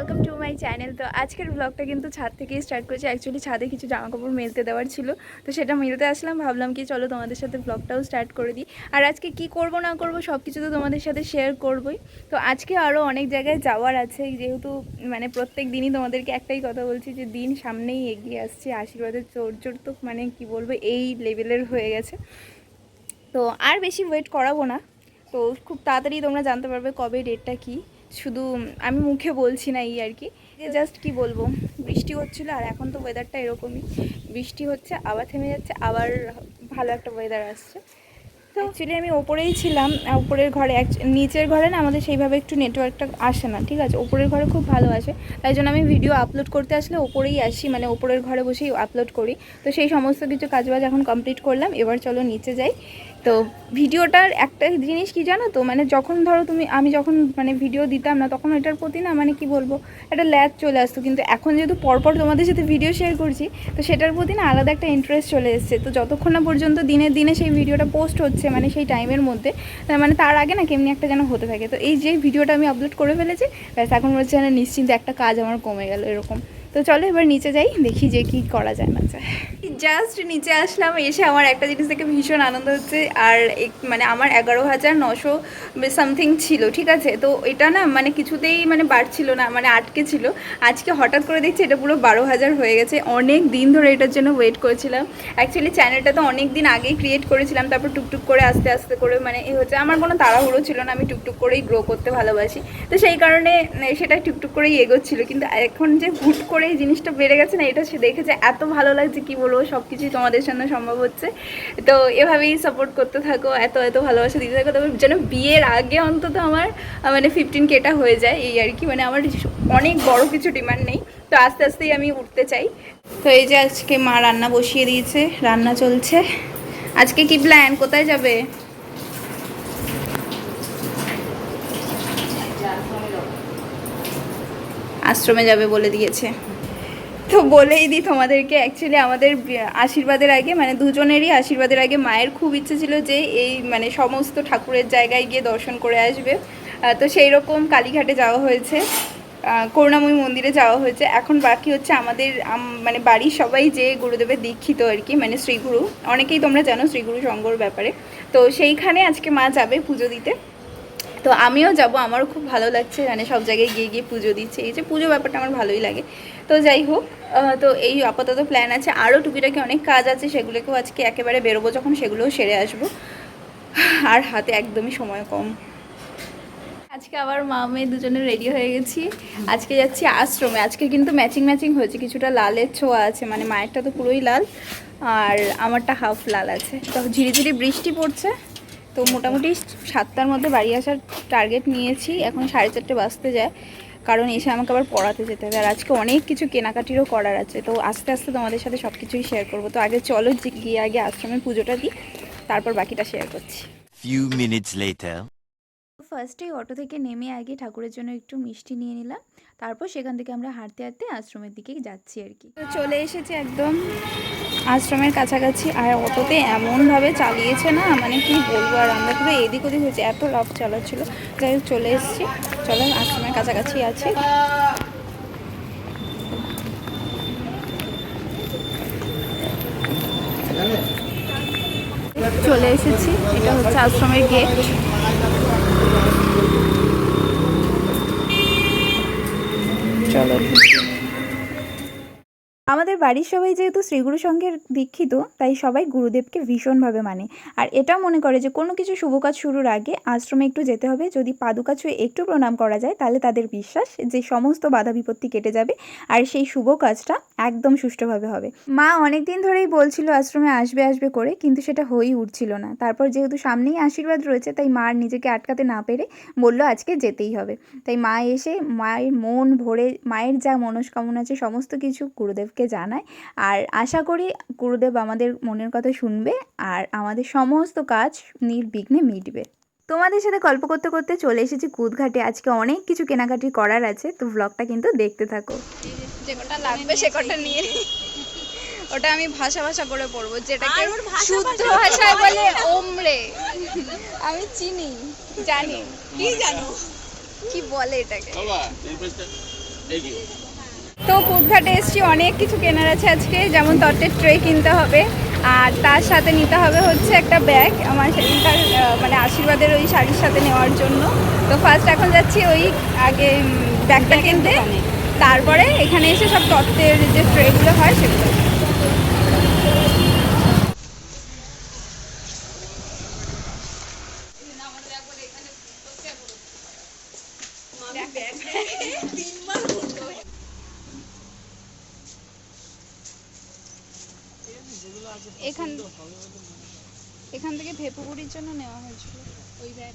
Welcome to my channel. তো আজকের ব্লগটা কিন্তু ছাদ থেকেই স্টার্ট করেছি। অ্যাকচুয়ালি ছাদে কিছু জামাকাপড় মেলতে দেওয়ার ছিল, তো সেটা মেলতে আসলাম। ভাবলাম কি চলো তোমাদের সাথে ব্লগটাও স্টার্ট করে দিই। আর আজকে কি করব না করব সব কিছু তো তোমাদের সাথে শেয়ার করবই। তো আজকে আরও অনেক জায়গায় যাওয়ার আছে, যেহেতু মানে প্রত্যেক দিনই তোমাদেরকে একটাই কথা বলছি যে দিন সামনেই এগিয়ে আসছে। আশীর্বাদের জোর তো মানে কি বলবো, এই লেভেলের হয়ে গেছে। তো আর বেশি ওয়েট করাবো না, তো খুব তাড়াতাড়ি তোমরা জানতে পারবে কবে ডেটটা কি। শুধু আমি মুখে বলছি না, এই আর কি। জাস্ট কি বলবো, বৃষ্টি হচ্ছিলো আর এখন তো ওয়েদারটা এরকমই, বৃষ্টি হচ্ছে আবার থেমে যাচ্ছে, আবার ভালো একটা ওয়েদার আসছে। তো অ্যাকচুয়ালি আমি ওপরেই ছিলাম, উপরের ঘরে। নিচের ঘরে না আমাদের সেইভাবে একটু নেটওয়ার্কটা আসে না, ঠিক আছে। ওপরের ঘরে খুব ভালো আসে, তাই জন্য আমি ভিডিও আপলোড করতে আসলে ওপরেই আসি, মানে ওপরের ঘরে বসেই আপলোড করি। তো সেই সমস্ত কিছু কাজবাজ এখন কমপ্লিট করলাম, এবার চলো নিচে যাই। তো ভিডিওটার একটা জিনিস কি জানো তো, মানে যখন ধরো আমি যখন মানে ভিডিও দিতাম না, তখন এটার প্রতি না মানে কি বলবো, একটা ল্যাগ চলে আসতো। কিন্তু এখন যেহেতু পরপর তোমাদের সাথে ভিডিও শেয়ার করছি, তো সেটার প্রতি না আলাদা একটা ইন্টারেস্ট চলে এসেছে। তো যতক্ষণ না পর্যন্ত দিনে দিনে সেই ভিডিওটা পোস্ট হচ্ছে, মানে সেই টাইমের মধ্যে, মানে তার আগে না কেমনি একটা যেন হতে থাকে। তো এই যে ভিডিওটা আমি আপলোড করে ফেলেছি, ব্যাস এখন হচ্ছে না নিশ্চিন্তে একটা কাজ আমার কমে গেল এরকম। তো চলো এবার নিচে যাই, দেখি যে কি করা যায় না যায়। জাস্ট নিচে আসলাম, এসে আমার একটা জিনিস থেকে ভীষণ আনন্দ হচ্ছে। আর মানে আমার 11,900 সামথিং ছিল, ঠিক আছে। তো এটা না মানে কিছুতেই মানে বাড়ছিল না, মানে আটকে ছিল। আজকে হঠাৎ করে দেখছি এটা পুরো 12,000 হয়ে গেছে। অনেক দিন ধরে এটার জন্য ওয়েট করেছিলাম। অ্যাকচুয়ালি চ্যানেলটা তো অনেক দিন আগেই ক্রিয়েট করেছিলাম, তারপর টুকটুক করে আস্তে আস্তে করে মানে এ হচ্ছে, আমার কোনো তাড়াহুড়ো ছিল না, আমি টুকটুক করেই গ্রো করতে ভালোবাসি। তো সেই কারণে সেটা টুকটুক করেই এগোচ্ছিল। কিন্তু এখন যে হুট করে এই জিনিসটা বেড়ে গেছে না, এটা সে দেখেছে এত ভালো লাগছে কি বলবো, সব কিছুই তোমাদের সামনে সম্ভব হচ্ছে। তো এভাবেই সাপোর্ট করতে থাকো, এত এত ভালোবাসা দিতে থাকো, তবে যেন বিয়ের আগে অন্তত আমার মানে 15K হয়ে যায়, এই আর কি। মানে আমার অনেক বড় কিছু ডিমান্ড নেই, তো আস্তে আস্তেই আমি উঠতে চাই। তো এই যে আজকে মা রান্না বসিয়ে দিয়েছে, রান্না চলছে। আজকে কি প্ল্যান, কোথায় যাবে? আশ্রমে যাবে বলে দিয়েছে। তো বলেই দিই তোমাদেরকে, অ্যাকচুয়ালি আমাদের আশীর্বাদের আগে মানে দুজনেরই আশীর্বাদের আগে মায়ের খুব ইচ্ছে ছিল যে এই মানে সমস্ত ঠাকুরের জায়গায় গিয়ে দর্শন করে আসবে। তো সেই রকম কালীঘাটে যাওয়া হয়েছে, করুণাময়ী মন্দিরে যাওয়া হয়েছে। এখন বাকি হচ্ছে আমাদের মানে বাড়ির সবাই যে গুরুদেবের দীক্ষিত আর কি, মানে শ্রীগুরু, অনেকেই তোমরা জানো শ্রীগুরু সংঘর ব্যাপারে। তো সেইখানে আজকে মা যাবে পুজো দিতে। তো আমিও যাব, আমারও খুব ভালো লাগছে, মানে সব জায়গায় গিয়ে গিয়ে পুজো দিচ্ছে। এই যে পুজো ব্যাপারটা আমার ভালোই লাগে। তো যাই হোক, তো এই আপাতত প্ল্যান আছে। আরও টুকিটাকি অনেক কাজ আছে, সেগুলোকেও আজকে একেবারে বেরোবো যখন, সেগুলোও সেরে আসবো। আর হাতে একদমই সময় কম। আজকে আবার মা মেয়ে দুজনে রেডি হয়ে গেছি, আজকে যাচ্ছি আশ্রমে। আজকে কিন্তু ম্যাচিং ম্যাচিং হয়েছে, কিছুটা লালের ছোঁয়া আছে, মানে মায়েরটা তো পুরোই লাল আর আমারটা হাফ লাল আছে। তো ঝিরিঝিরি বৃষ্টি পড়ছে, তো মোটামুটি 7টার মধ্যে বাড়ি আসার টার্গেট নিয়েছি। এখন 4:30 বাজতে যায়, কারণ এসে আমাকে আবার পড়াতে যেতে হবে। আর আজকে অনেক কিছু কেনাকাটিরও করার আছে, তো আস্তে আস্তে তোমাদের সাথে সব কিছুই শেয়ার করবো। তো আগে চলো গিয়ে আগে আশ্রমের পুজোটা দিই, তারপর বাকিটা শেয়ার করছি। Few minutes later. ফার্স্টেই অটো থেকে নেমে আগে ঠাকুরের জন্য একটু মিষ্টি নিয়ে নিলাম, তারপর সেখান থেকে আমরা হাঁটতে হাঁটতে আশ্রমের দিকে যাচ্ছি আর কি। তো চলে এসেছি একদম আশ্রমের কাছাকাছি। আর অটোতে এমনভাবে চালিয়েছে না, মানে কি বলবো, আর আমরা পুরো এদিক ওদিক হয়েছে, এত রাফ চালাচ্ছিল। যাই হোক চলে এসেছি, চলো আশ্রমের কাছাকাছি আছি। চলে এসেছি, এটা হচ্ছে আশ্রমের গেট। চলো, আমাদের বাড়ির সবাই যেহেতু শ্রীগুরু সংঘের দীক্ষিত, তাই সবাই গুরুদেবকে ভীষণভাবে মানে। আর এটাও মনে করে যে কোনো কিছু শুভ কাজ শুরুর আগে আশ্রমে একটু যেতে হবে, যদি পাদুকা ছুঁয়ে একটু প্রণাম করা যায়, তাহলে তাদের বিশ্বাস যে সমস্ত বাধা বিপত্তি কেটে যাবে আর সেই শুভ কাজটা একদম সুষ্ঠুভাবে হবে। মা অনেক দিন ধরেই বলছিল আশ্রমে আসবে আসবে করে, কিন্তু সেটা হয়েই উঠছিল না। তারপর যেহেতু সামনেই আশীর্বাদ রয়েছে, তাই মার নিজেকে আটকাতে না পেরে বললো আজকে যেতেই হবে। তাই মা এসে মায়ের মন ভরে মায়ের যা মনস্কামনা আছে সমস্ত কিছু গুরুদেবকে জানায়। আর আশা করি গুরুদেব আমাদের মনের কথা শুনবে আর আমাদের সমস্ত কাজ নির্বিঘ্নে মিটবে। তোমাদের সাথে গল্প করতে করতে চলে এসেছি কুদঘাটে। আজকে অনেক কিছু কেনাকাটি করার আছে, তো ব্লগটা কিন্তু দেখতে থাকো। যে কটা লাগবে সে কটা নিয়ে, ওটা আমি ভাষা ভাষা করে পড়বো, যেটাকে শুদ্ধ ভাষায় বলে ওমরে। আমি চিনি, জানি, কি জানো কি বলে এটাকে। তো কুদঘাটে এসেছি, অনেক কিছু কেনার আছে আজকে, যেমন তত্ত্বের ট্রে কিনতে হবে, আর তার সাথে নিতে হবে হচ্ছে একটা ব্যাগ আমার সেদিনকার মানে আশীর্বাদের ওই শাড়ির সাথে নেওয়ার জন্য। তো ফার্স্ট এখন যাচ্ছি ওই আগে ব্যাগটা কিনতে, তারপরে এখানে এসে সব তত্ত্বের যে ট্রেগুলো হয় সেগুলো। এখান থেকে ভেপুগুড়ির জন্য নেওয়া হয়েছিল ওই ব্যাগ।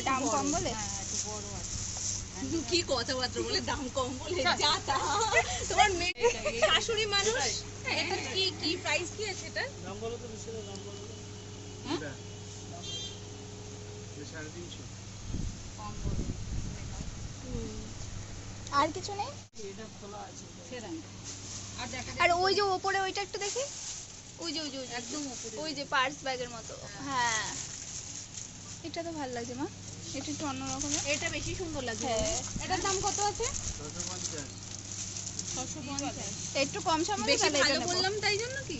দাম কম বলে কি কথাবার্তা বলে দাম কম বলে যা তা তোমার শাশুড়ি মানুষ। এটা কি কি প্রাইস কি আছে এটা? দাম বলো তো, বেশি দাম বলো। হ্যাঁ 350 কম বলো। আর কিছু নেই? এটা খোলা আছে সেরা। আর দেখা আর ওই যে উপরে ওইটা একটু দেখি, ওই যে একদম উপরে ওই যে পার্স ব্যাগের মতো। হ্যাঁ এটা তো ভালো লাগছে মা, এটা একটু অন্য রকমের। এটা বেশি সুন্দর লাগছে। হ্যাঁ এটার দাম কত আছে? 650। একটু কম সম হলে বেশি তাহলে এটা ভালো নেবো। বললাম তাই জন্য কি?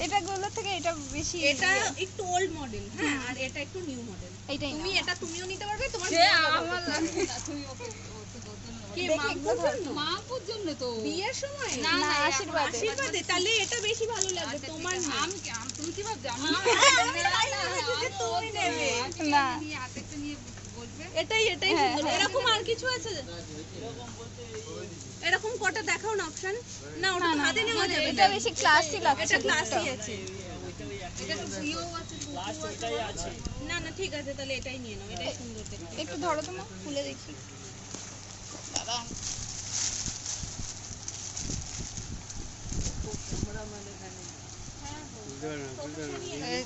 এটা গুলো থেকে এটা বেশি, এটা একটু ওল্ড মডেল, হ্যাঁ, আর এটা একটু নিউ মডেল। এইটাই তুমি নাও। এটা তুমিও নিতে পারবে, তোমার আমার লাগবে না, তুমি ওকে কি দেখি মাপুর একটু জন্য? মাপুর জন্য তো বিয়ের সময় না, আশীর্বাদে। আশীর্বাদে তাহলে এটা বেশি ভালো লাগবে তোমার না। তুমি কি ভাবছো আমি তুমি নেবে? না এটাই হ্যাঁ, সুন্দর। হ্যাঁ। এরকম আর কিছু আছে? এরকম কটা দেখাও না অপশন। না ওটা তো হাতে নেওয়া যাবে এটা না। বেশি ক্লাসি লাগছে। এটা ক্লাসি আছে। এটা তো ভিও আছে, আছে। না না ঠিক আছে, তাহলে এটাই নিয়ে নাও, এটাই সুন্দর দেখতে। একটু ধরো তো মা, খুলে দেখি। দাদা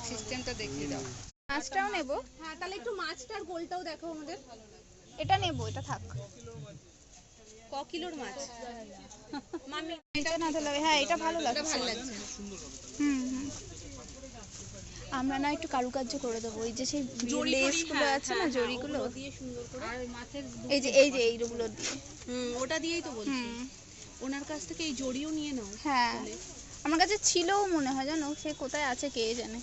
সিস্টেমটা দেখিয়ে দাও। মাছটাও নেব। হ্যাঁ তাহলে একটু মাছটার গোলটাও দেখো আমাদের। এটা নেব, এটা থাক। ক কিলোর মাছ? মামি এটা না তাহলে, হ্যাঁ এটা ভালো লাগছে। ভালো লাগছে। হুম হুম। আমরা না একটু কারুকার্য করে দেবো, এই যে সেই লেসগুলো আছে না, জরিগুলো দিয়ে সুন্দর করে। আর মাছের এই যে এইগুলো দিয়ে। ওটা দিয়েই তো বলছি। হুম ওনার কাছ থেকে এই জড়িও নিয়ে নাও। হ্যাঁ, আমার কাছে ছিলও মনে হয়, জানো সে কোথায় আছে কে জানে।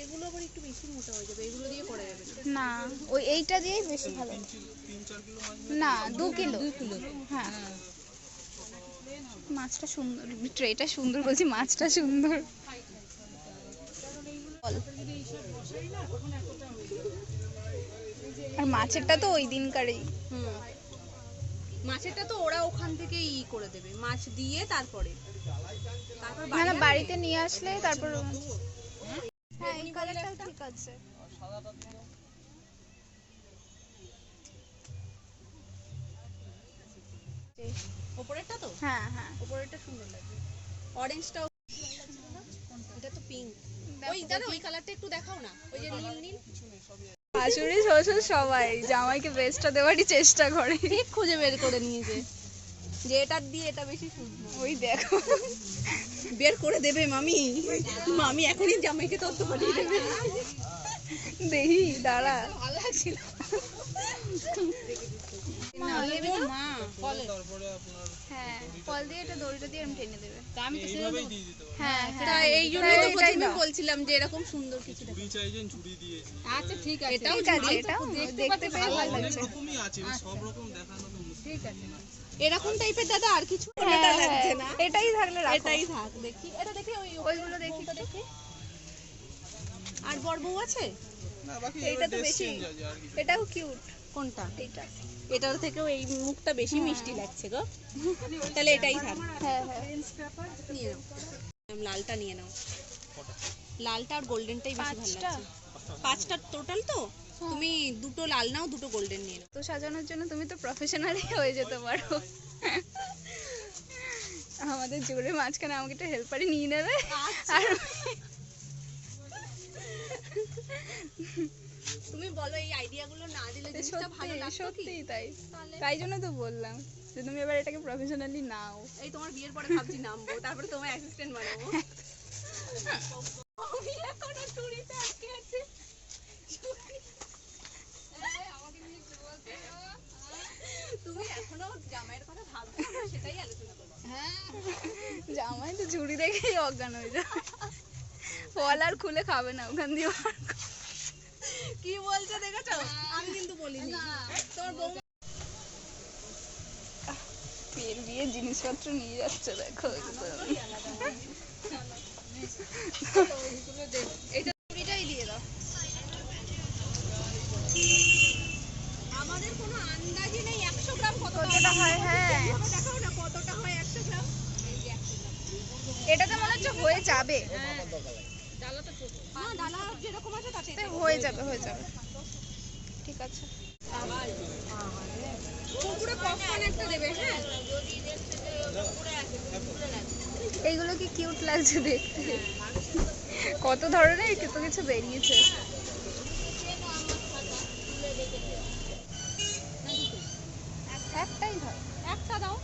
এগুলো আবার একটু বেশি মোটা হয়ে যাবে, এগুলো দিয়ে করা যাবে না। না ওই এইটা দিয়েই বেশি ভালো। না 2 কিলো। হ্যাঁ মাছটা সুন্দর, ট্রেটা সুন্দর বলছি, মাছটা সুন্দর। আর মাছেরটা তো ওই দিনকারই। মাছেরটা তো ওরা ওখান থেকে করে দেবে, মাছ দিয়ে তারপরে না না বাড়িতে নিয়ে আসলে তারপর। হ্যাঁ এই কালারটাও ঠিক আছে। উপরেরটা তো হ্যাঁ হ্যাঁ উপরেরটা সুন্দর লাগবে। অরেঞ্জটাও, এটা তো পিঙ্ক। ওই দাদা ওই কালারটা একটু দেখাও না, ওই যে নীল নীল। শাশুড়ি শ্বশুর সবাই জামাইকে বেস্টটা দেওয়ারই চেষ্টা করে। ঠিক খুঁজে বের করে নিয়েছে যে এটা দিয়ে এটা বেশি সুন্দর। ওই দেখো বের করে দেবে মামি, মামি এখনই জামাইকে তত্ত্ব পাঠিয়ে দেবে। দেখি দাঁড়া। ভালো লাগছিল মা ফলে। হ্যাঁ ফল দিয়ে এটা দড়িটা দিয়ে আমি টেনে দেবে। আমি তো সেভাবেই দিয়ে দিতে পারি। হ্যাঁ তা হ্যাঁ এই জন্যই তো এটাই প্রথমে দাও। বলছিলাম যে এরকম সুন্দর কিছু দেখো। ঝুড়ি চাইছেন, ঝুড়ি দিয়েছি। আচ্ছা ঠিক আছে, এটাও ঠিক আছে, এটাও দেখতে পেয়ে ভালো অনেক লাগছে। রকমই আছে, এবার সব রকম দেখানো তো মুশকিল। ঠিক আছে। এরকম টাইপের দাদা আর কিছু হ্যাঁ, এটা হ্যাঁ, লাগছে না। এটাই থাকলে রাখো। এটাই থাক, দেখি এটা দেখি ওইগুলো দেখি ওটা দেখি। আর বড় বউ আছে? না বাকি এইটা তো ড্রেস বেশি, চেঞ্জ আছে আর কি। এটাও কিউট। কোনটা? এইটা এটার থেকেও এই মুখটা বেশি মিষ্টি লাগছে গো। তাহলে এটাই থাক। হ্যাঁ হ্যাঁ নিয়ে নাও, লালটা নিয়ে নাও। লালটা আর গোল্ডেনটাই বেশি ভালো 5টা? লাগছে। 5টা টোটাল তো, তুমি দুটো লাল নাও, দুটো গোল্ডেন নিয়ে নাও। তো সাজানোর জন্য তুমি তো প্রফেশনালই হয়ে যেতে পারো। আমাদের জোরে মাঝখানে আমাকে একটা হেল্পারে নিয়ে নেবে। আর তুমি বলো এই আইডিয়াগুলো না দিলে জিনিসটা ভালো সত্যি লাগতো কি? সত্যি তাই, তাই জন্য তো বললাম। যে তুমি এবার এটাকে প্রফেশনালি নাও। এই তোমার বিয়ের পরে ভাবছি নামবো, তারপরে তোমার অ্যাসিস্ট্যান্ট বানাবো। আমি এখনো চুরিতে আটকে আছি। তুমি এখনো জামাইয়ের কথা ভাবছো, আমরা সেটাই আলোচনা করবো। জামাই তো ঝুড়ি দেখেই অজ্ঞান হয়ে যায়, ফল আর খুলে খাবে না ওখান দিয়ে। কি বলছো দেখেছো? আমি কিন্তু বলিনি। তোমার বউ মেয়ের বিয়ের জিনিসপত্র নিয়ে যাচ্ছে, দেখো এটা চুরিটাই দিয়ে দাও। আমাদের কোনো আন্দাজই নেই 100 গ্রাম কতটা হয়। হ্যাঁ, দেখাও না কতটা হয় 100 গ্রাম। এটাতে মনে হচ্ছে হয়ে যাবে। ডালাটা ছোট। হ্যাঁ, ডালা যেরকম আছে তাতে হয়ে যাবে, হয়ে যাবে, ঠিক আছে। কুকুরে পপকর্ন একটা দেবে। হ্যাঁ, এইগুলো কি কিউট লাগছে দেখতে, কত ধরনের কত কিছু বেরিয়েছে। একটাই হয়। একটা দাও।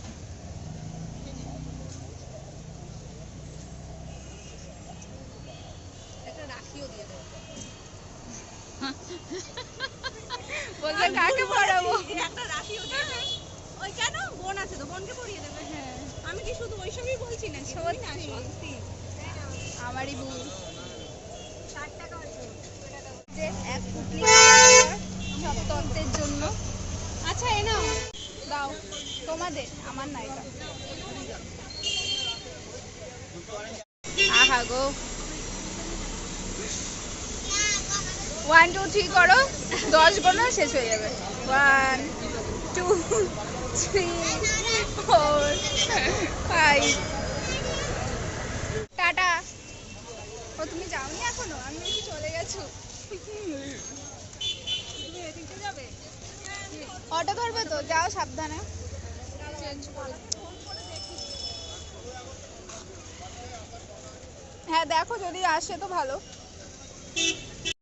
একটা রাখিও দিয়ে দাও। বলতে কাকে পড়াবো? একটা রাখিও দিয়ে দাও। ওই কেন বোন আছে তো, বোনকে পরিয়ে দেবে। হ্যাঁ, আমি কি শুধু ওইসবই বলছি না, সত্যি। সত্যি। আমারই ভুল। 60 টাকা হয়েছে। যে এক পুটলি সব তত্ত্বের জন্য। আচ্ছা এ নাও। দাও তোমাদের, আমার নাই। আহা গো, 1 2 3 করো, 10 গোনা শেষ হয়ে যাবে। 1 2 3 4 5। টাটা। ও তুমি যাওনি এখনো? আমি কি চলে গেছো? তুমি এদিকে যাবে? অটো ধরবে তো, যাও সাবধানে। চেঞ্জ করে। হ্যাঁ দেখো যদি আসে তো ভালো।